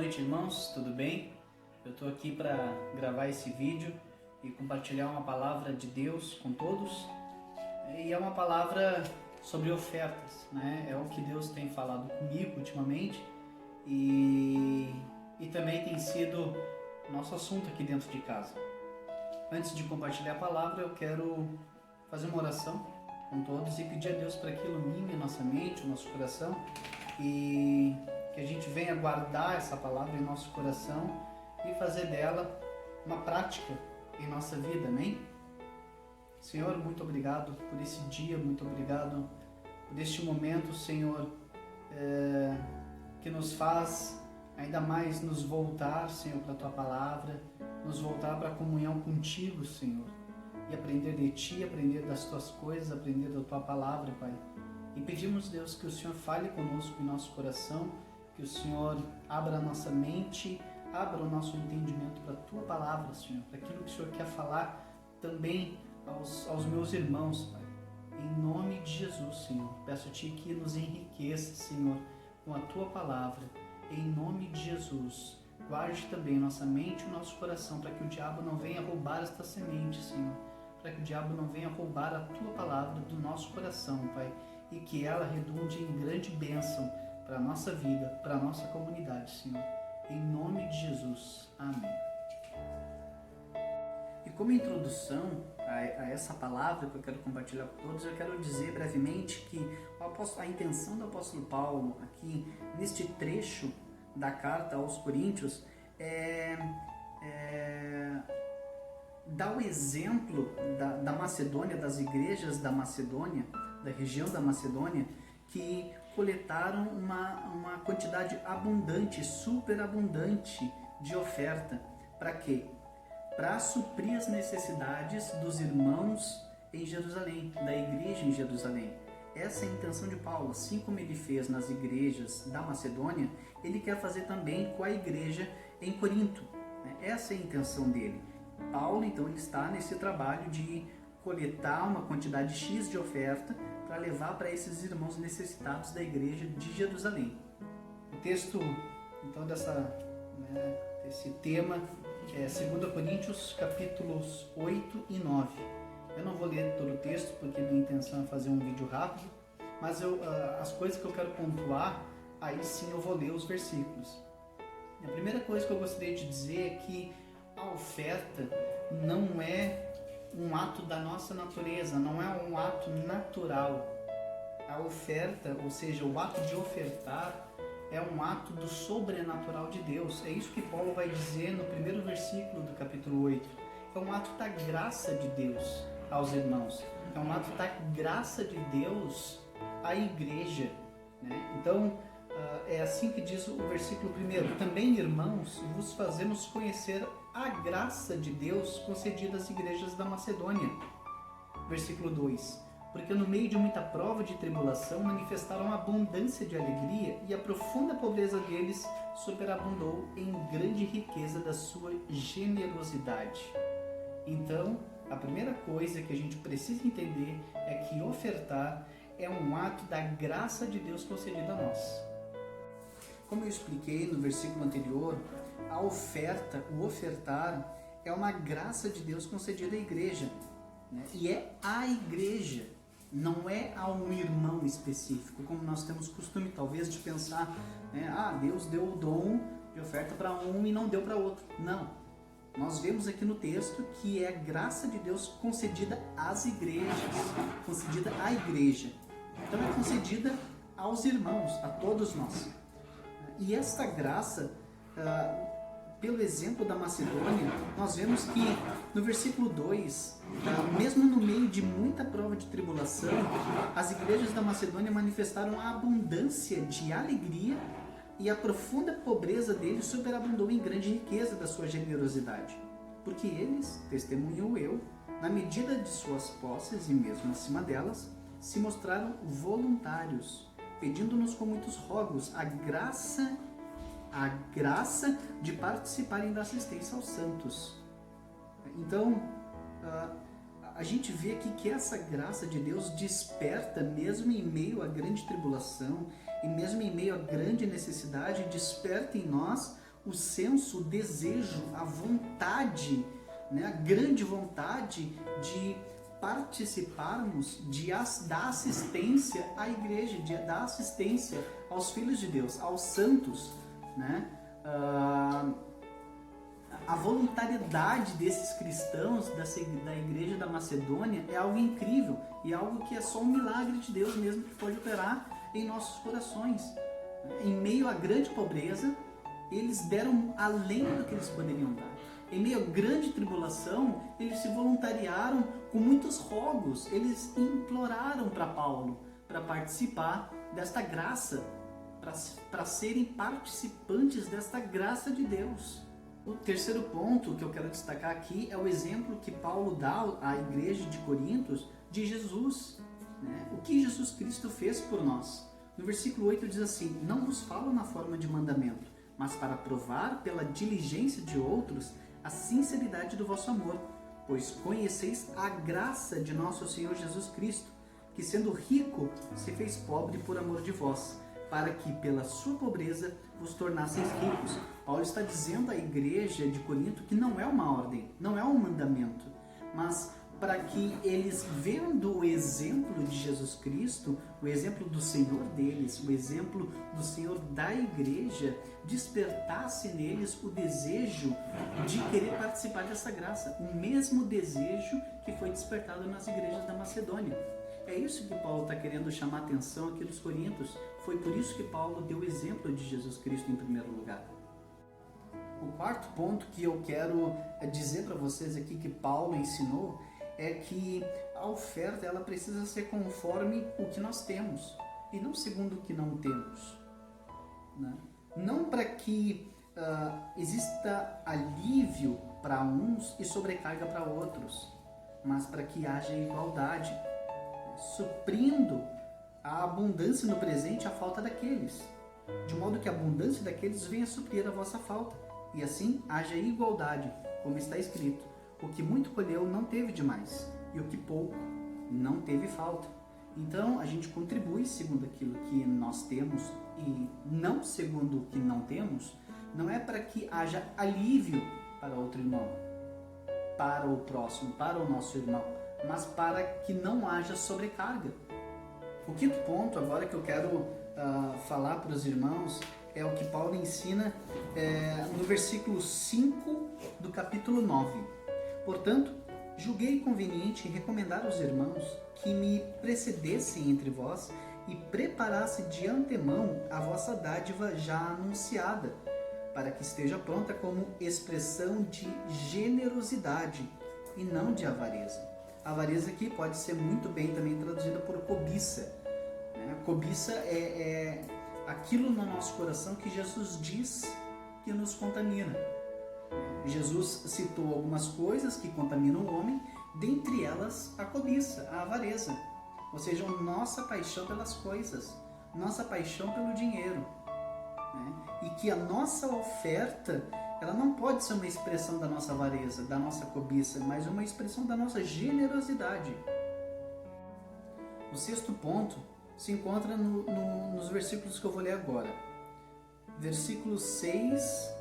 noite, irmãos, tudo bem? Eu estou aqui para gravar esse vídeo e compartilhar uma palavra de Deus com todos. E é uma palavra sobre ofertas, né? É o que Deus tem falado comigo ultimamente e também tem sido nosso assunto aqui dentro de casa. Antes de compartilhar a palavra, eu quero fazer uma oração com todos e pedir a Deus para que ilumine a nossa mente, o nosso coração e que a gente venha guardar essa palavra em nosso coração e fazer dela uma prática em nossa vida, amém? Senhor, muito obrigado por esse dia, muito obrigado por este momento, Senhor, que nos faz ainda mais nos voltar, Senhor, para a Tua palavra, nos voltar para a comunhão contigo, Senhor, e aprender de Ti, aprender das Tuas coisas, aprender da Tua palavra, Pai. E pedimos, Deus, que o Senhor fale conosco em nosso coração, que o Senhor abra a nossa mente, abra o nosso entendimento para a Tua palavra, Senhor, para aquilo que o Senhor quer falar também aos meus irmãos, Pai. Em nome de Jesus, Senhor, peço a Ti que nos enriqueça, Senhor, com a Tua palavra. Em nome de Jesus, guarde também nossa mente e o nosso coração, para que o diabo não venha roubar esta semente, Senhor, para que o diabo não venha roubar a Tua palavra do nosso coração, Pai, e que ela redunde em grande bênção para a nossa vida, para a nossa comunidade, Senhor. Em nome de Jesus. Amém. E como introdução a essa palavra que eu quero compartilhar com todos, eu quero dizer brevemente que a intenção do apóstolo Paulo aqui, neste trecho da carta aos Coríntios, dar o exemplo da Macedônia, das igrejas da Macedônia, da região da Macedônia, que coletaram uma quantidade abundante, superabundante de oferta. Para quê? Para suprir as necessidades dos irmãos em Jerusalém, da igreja em Jerusalém. Essa é a intenção de Paulo. Assim como ele fez nas igrejas da Macedônia, ele quer fazer também com a igreja em Corinto. Essa é a intenção dele. Paulo, então, ele está nesse trabalho de coletar uma quantidade X de oferta para levar para esses irmãos necessitados da igreja de Jerusalém. O texto, então, desse tema é 2 Coríntios, capítulos 8 e 9. Eu não vou ler todo o texto, porque minha intenção é fazer um vídeo rápido, mas as coisas que eu quero pontuar, aí sim eu vou ler os versículos. A primeira coisa que eu gostaria de dizer é que a oferta não é um ato da nossa natureza, não é um ato natural. A oferta, ou seja, o ato de ofertar, é um ato do sobrenatural de Deus. É isso que Paulo vai dizer no primeiro versículo do capítulo 8. É um ato da graça de Deus aos irmãos. É um ato da graça de Deus à igreja, né? Então, é assim que diz o versículo 1. Também, irmãos, vos fazemos conhecer a graça de Deus concedida às igrejas da Macedônia. Versículo 2. Porque no meio de muita prova de tribulação manifestaram abundância de alegria, e a profunda pobreza deles superabundou em grande riqueza da sua generosidade. Então, a primeira coisa que a gente precisa entender é que ofertar é um ato da graça de Deus concedida a nós. Como eu expliquei no versículo anterior, a oferta, o ofertar, é uma graça de Deus concedida à igreja, né? E é a igreja, não é a um irmão específico, como nós temos costume talvez de pensar, né? Deus deu o dom de oferta para um e não deu para outro. Não, nós vemos aqui no texto que é a graça de Deus concedida às igrejas, concedida à igreja. Então é concedida aos irmãos, a todos nós. E esta graça, pelo exemplo da Macedônia, nós vemos que no versículo 2, mesmo no meio de muita prova de tribulação, as igrejas da Macedônia manifestaram a abundância de alegria, e a profunda pobreza deles superabundou em grande riqueza da sua generosidade. Porque eles, testemunho eu, na medida de suas posses e mesmo acima delas, se mostraram voluntários, pedindo-nos com muitos rogos a graça de participarem da assistência aos santos. Então, a gente vê aqui que essa graça de Deus desperta, mesmo em meio à grande tribulação, e mesmo em meio à grande necessidade, desperta em nós o senso, o desejo, a vontade, né, a grande vontade de participarmos da assistência à igreja, de dar assistência aos filhos de Deus, aos santos, né? A voluntariedade desses cristãos da igreja da Macedônia é algo incrível e algo que é só um milagre de Deus mesmo que pode operar em nossos corações. Em meio à grande pobreza, eles deram além do que eles poderiam dar. Em meio à grande tribulação, eles se voluntariaram com muitos rogos. Eles imploraram para Paulo para participar desta graça, para serem participantes desta graça de Deus. O terceiro ponto que eu quero destacar aqui é o exemplo que Paulo dá à igreja de Corintos de Jesus, né? O que Jesus Cristo fez por nós. No versículo 8 diz assim: não vos falo na forma de mandamento, mas para provar pela diligência de outros a sinceridade do vosso amor, pois conheceis a graça de nosso Senhor Jesus Cristo, que sendo rico se fez pobre por amor de vós, para que pela sua pobreza vos tornasseis ricos. Paulo está dizendo à igreja de Corinto que não é uma ordem, não é um mandamento, mas para que eles, vendo o exemplo de Jesus Cristo, o exemplo do Senhor deles, o exemplo do Senhor da igreja, despertasse neles o desejo de querer participar dessa graça, o mesmo desejo que foi despertado nas igrejas da Macedônia. É isso que Paulo está querendo chamar a atenção aqui dos Coríntios. Foi por isso que Paulo deu o exemplo de Jesus Cristo em primeiro lugar. O quarto ponto que eu quero dizer para vocês aqui que Paulo ensinou é que a oferta ela precisa ser conforme o que nós temos e não segundo o que não temos, né? Não para que exista alívio para uns e sobrecarga para outros, mas para que haja igualdade, suprindo a abundância no presente a falta daqueles, de modo que a abundância daqueles venha suprir a vossa falta, e assim haja igualdade, como está escrito: o que muito colheu não teve demais, e o que pouco não teve falta. Então a gente contribui segundo aquilo que nós temos e não segundo o que não temos, não é para que haja alívio para outro irmão, para o próximo, para o nosso irmão, mas para que não haja sobrecarga. O quinto ponto agora que eu quero falar para os irmãos é o que Paulo ensina no versículo 5 do capítulo 9. Portanto, julguei conveniente recomendar aos irmãos que me precedessem entre vós e preparasse de antemão a vossa dádiva já anunciada, para que esteja pronta como expressão de generosidade e não de avareza. Avareza aqui pode ser muito bem também traduzida por cobiça, né? Cobiça é aquilo no nosso coração que Jesus diz que nos contamina. Jesus citou algumas coisas que contaminam o homem, dentre elas a cobiça, a avareza, ou seja, a nossa paixão pelas coisas, nossa paixão pelo dinheiro, né? E que a nossa oferta ela não pode ser uma expressão da nossa avareza, da nossa cobiça, mas uma expressão da nossa generosidade. O sexto ponto se encontra nos versículos que eu vou ler agora. Versículo 6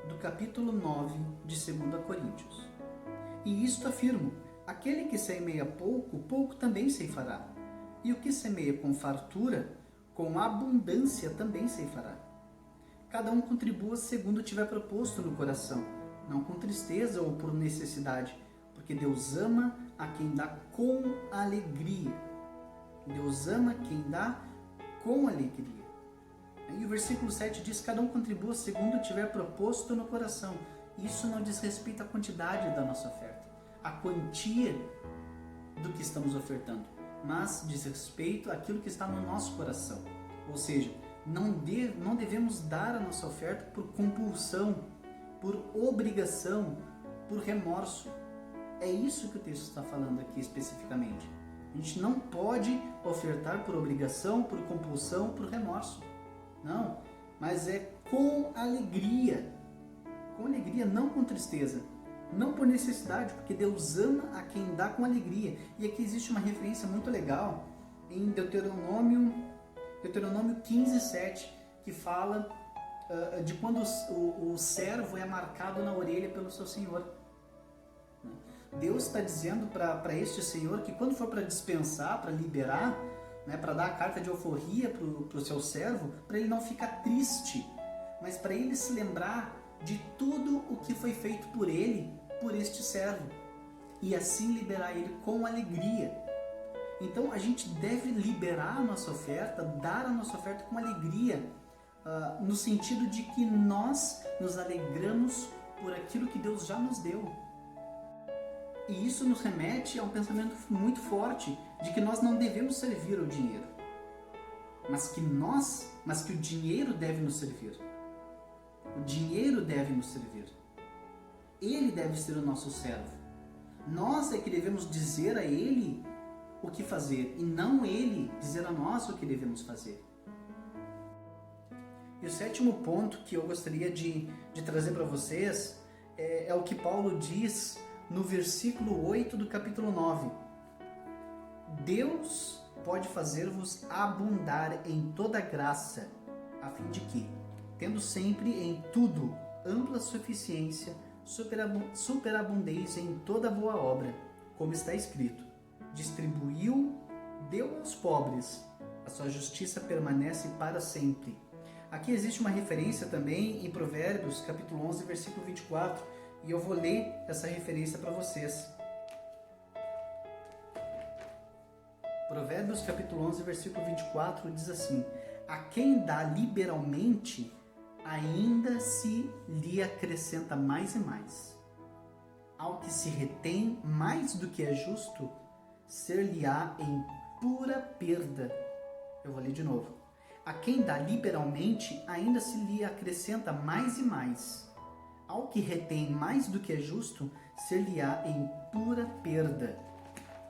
do capítulo 9 de 2 Coríntios. E isto afirmo: aquele que semeia pouco, pouco também ceifará. E o que semeia com fartura, com abundância também ceifará. Cada um contribua segundo tiver proposto no coração, não com tristeza ou por necessidade, porque Deus ama a quem dá com alegria. Deus ama quem dá com alegria. E o versículo 7 diz: cada um contribua segundo tiver proposto no coração. Isso não diz respeito à quantidade da nossa oferta, à quantia do que estamos ofertando, mas diz respeito àquilo que está no nosso coração. Ou seja, não devemos dar a nossa oferta por compulsão, por obrigação, por remorso. É isso que o texto está falando aqui especificamente. A gente não pode ofertar por obrigação, por compulsão, por remorso. Não, mas é com alegria. Com alegria, não com tristeza. Não por necessidade, porque Deus ama a quem dá com alegria. E aqui existe uma referência muito legal em Deuteronômio 15:7, que fala de quando o servo é marcado na orelha pelo seu senhor. Deus está dizendo para este senhor que quando for para dispensar, para liberar, né, para dar a carta de alforria para o seu servo, para ele não ficar triste, mas para ele se lembrar de tudo o que foi feito por ele, por este servo, e assim liberar ele com alegria. Então a gente deve liberar a nossa oferta, dar a nossa oferta com alegria, no sentido de que nós nos alegramos por aquilo que Deus já nos deu. E isso nos remete a um pensamento muito forte de que nós não devemos servir ao dinheiro, mas que o dinheiro deve nos servir. O dinheiro deve nos servir. Ele deve ser o nosso servo. Nós é que devemos dizer a ele o que fazer e não ele dizer a nós o que devemos fazer. E o sétimo ponto que eu gostaria de trazer para vocês é o que Paulo diz no versículo 8 do capítulo 9. Deus pode fazer-vos abundar em toda graça, a fim de que, tendo sempre em tudo ampla suficiência, superabundeis em toda boa obra, como está escrito: distribuiu, deu aos pobres, a sua justiça permanece para sempre. Aqui existe uma referência também em Provérbios, capítulo 11, versículo 24, e eu vou ler essa referência para vocês. Provérbios, capítulo 11, versículo 24, diz assim: a quem dá liberalmente, ainda se lhe acrescenta mais e mais. Ao que se retém mais do que é justo, ser-lhe-á em pura perda. Eu vou ler de novo. A quem dá liberalmente, ainda se lhe acrescenta mais e mais. Ao que retém mais do que é justo, ser-lhe-á em pura perda.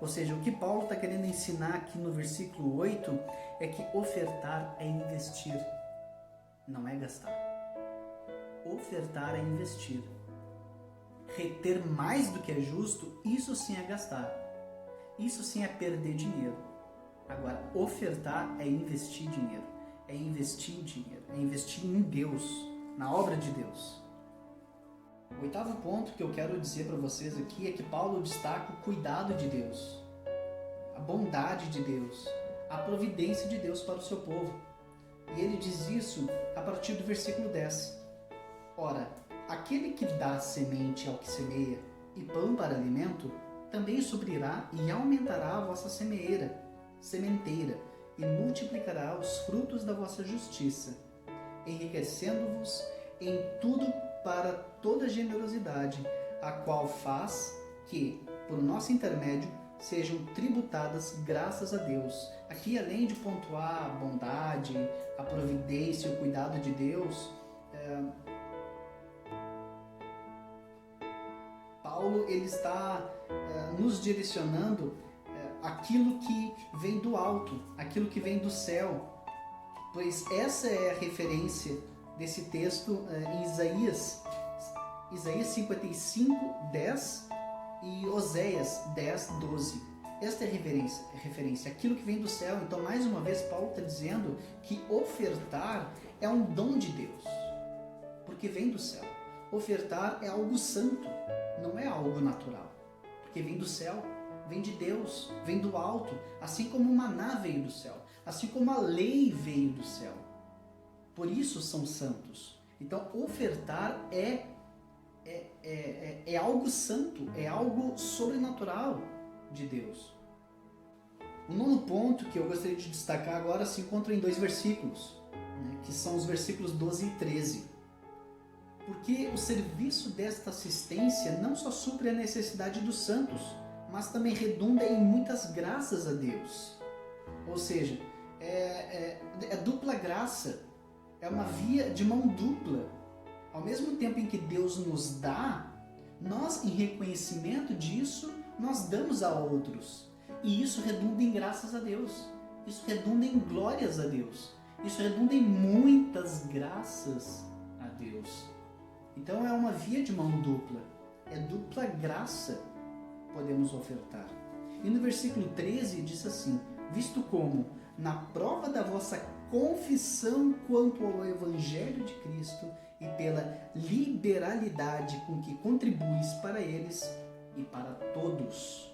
Ou seja, o que Paulo está querendo ensinar aqui no versículo 8 é que ofertar é investir, não é gastar. Ofertar é investir. Reter mais do que é justo, isso sim é gastar. Isso sim é perder dinheiro. Agora, ofertar é investir dinheiro. É investir em dinheiro. É investir em Deus, na obra de Deus. O oitavo ponto que eu quero dizer para vocês aqui é que Paulo destaca o cuidado de Deus, a bondade de Deus, a providência de Deus para o seu povo. E ele diz isso a partir do versículo 10. Ora, aquele que dá semente ao que semeia e pão para alimento, também suprirá e aumentará a vossa sementeira, e multiplicará os frutos da vossa justiça, enriquecendo-vos em tudo para toda generosidade, a qual faz que, por nosso intermédio, sejam tributadas graças a Deus. Aqui, além de pontuar a bondade, a providência, o cuidado de Deus, Paulo ele está nos direcionando aquilo que vem do alto, aquilo que vem do céu, pois essa é a referência desse texto em Isaías 55, 10 e Oséias 10, 12. Esta é a referência, aquilo que vem do céu. Então, mais uma vez, Paulo está dizendo que ofertar é um dom de Deus, porque vem do céu. Ofertar é algo santo, não é algo natural, porque vem do céu, vem de Deus, vem do alto, assim como o maná veio do céu, assim como a lei veio do céu. Por isso são santos. Então, ofertar é algo santo, é algo sobrenatural de Deus. O nono ponto que eu gostaria de destacar agora se encontra em 2 versículos, que são os versículos 12 e 13. Porque o serviço desta assistência não só supre a necessidade dos santos, mas também redunda em muitas graças a Deus. Ou seja, é dupla graça, é uma via de mão dupla. Ao mesmo tempo em que Deus nos dá, nós, em reconhecimento disso, nós damos a outros. E isso redunda em graças a Deus. Isso redunda em glórias a Deus. Isso redunda em muitas graças a Deus. Então é uma via de mão dupla. É dupla graça podemos ofertar. E no versículo 13 diz assim: visto como, na prova da vossa confissão quanto ao Evangelho de Cristo e pela liberalidade com que contribuis para eles e para todos.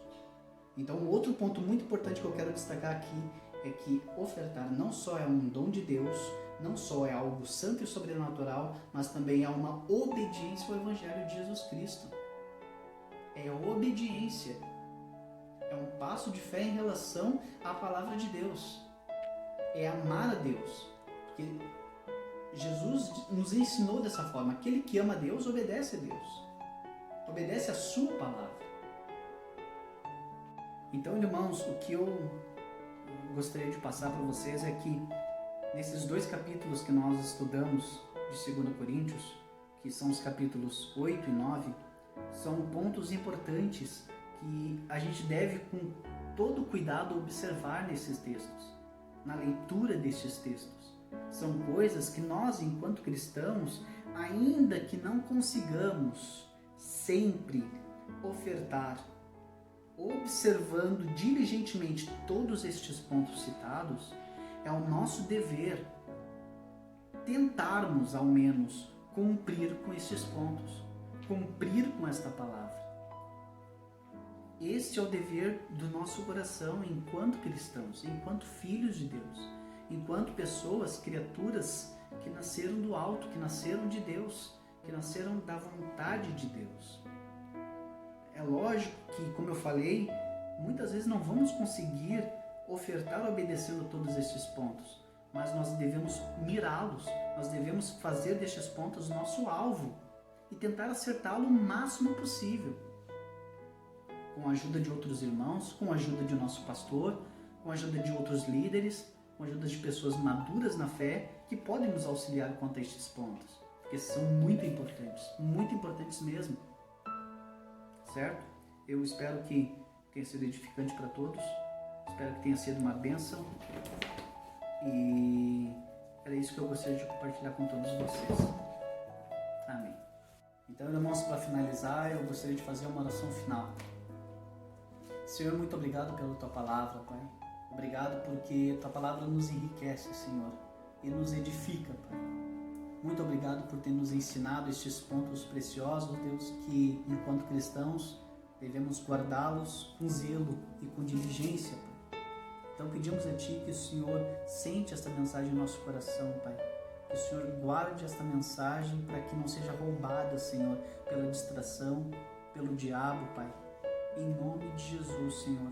Então, outro ponto muito importante que eu quero destacar aqui é que ofertar não só é um dom de Deus, não só é algo santo e sobrenatural, mas também é uma obediência ao Evangelho de Jesus Cristo. É obediência. É um passo de fé em relação à palavra de Deus. É amar a Deus. Porque Jesus nos ensinou dessa forma. Aquele que ama a Deus, obedece a Deus. Obedece a sua palavra. Então, irmãos, o que eu gostaria de passar para vocês é que nesses 2 capítulos que nós estudamos de 2 Coríntios, que são os capítulos 8 e 9, são pontos importantes que a gente deve com todo cuidado observar nesses textos, na leitura destes textos. São coisas que nós, enquanto cristãos, ainda que não consigamos sempre ofertar, observando diligentemente todos estes pontos citados, é o nosso dever tentarmos, ao menos, cumprir com estes pontos, cumprir com esta palavra. Este é o dever do nosso coração enquanto cristãos, enquanto filhos de Deus, enquanto pessoas, criaturas que nasceram do alto, que nasceram de Deus, que nasceram da vontade de Deus. É lógico que, como eu falei, muitas vezes não vamos conseguir ofertar obedecendo todos estes pontos, mas nós devemos mirá-los, nós devemos fazer destes pontos nosso alvo e tentar acertá-lo o máximo possível, com a ajuda de outros irmãos, com a ajuda de nosso pastor, com a ajuda de outros líderes, com a ajuda de pessoas maduras na fé que podem nos auxiliar quanto a estes pontos, porque são muito importantes mesmo. Certo? Eu espero que tenha sido edificante para todos. Espero que tenha sido uma bênção. E era isso que eu gostaria de compartilhar com todos vocês. Amém. Então, irmãos, para finalizar, eu gostaria de fazer uma oração final. Senhor, muito obrigado pela Tua palavra, Pai. Obrigado porque Tua palavra nos enriquece, Senhor, e nos edifica, Pai. Muito obrigado por ter nos ensinado estes pontos preciosos, Deus, que enquanto cristãos devemos guardá-los com zelo e com diligência, Pai. Então pedimos a Ti que o Senhor sente esta mensagem no nosso coração, Pai. Que o Senhor guarde esta mensagem para que não seja roubada, Senhor, pela distração, pelo diabo, Pai. Em nome de Jesus, Senhor,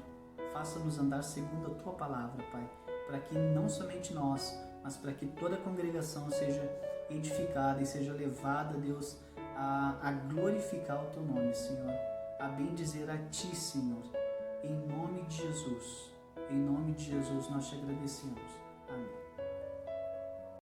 faça-nos andar segundo a Tua palavra, Pai, para que não somente nós, mas para que toda a congregação seja edificada e seja levada, Deus, a glorificar o Teu nome, Senhor, a bendizer a Ti, Senhor, em nome de Jesus, nós te agradecemos.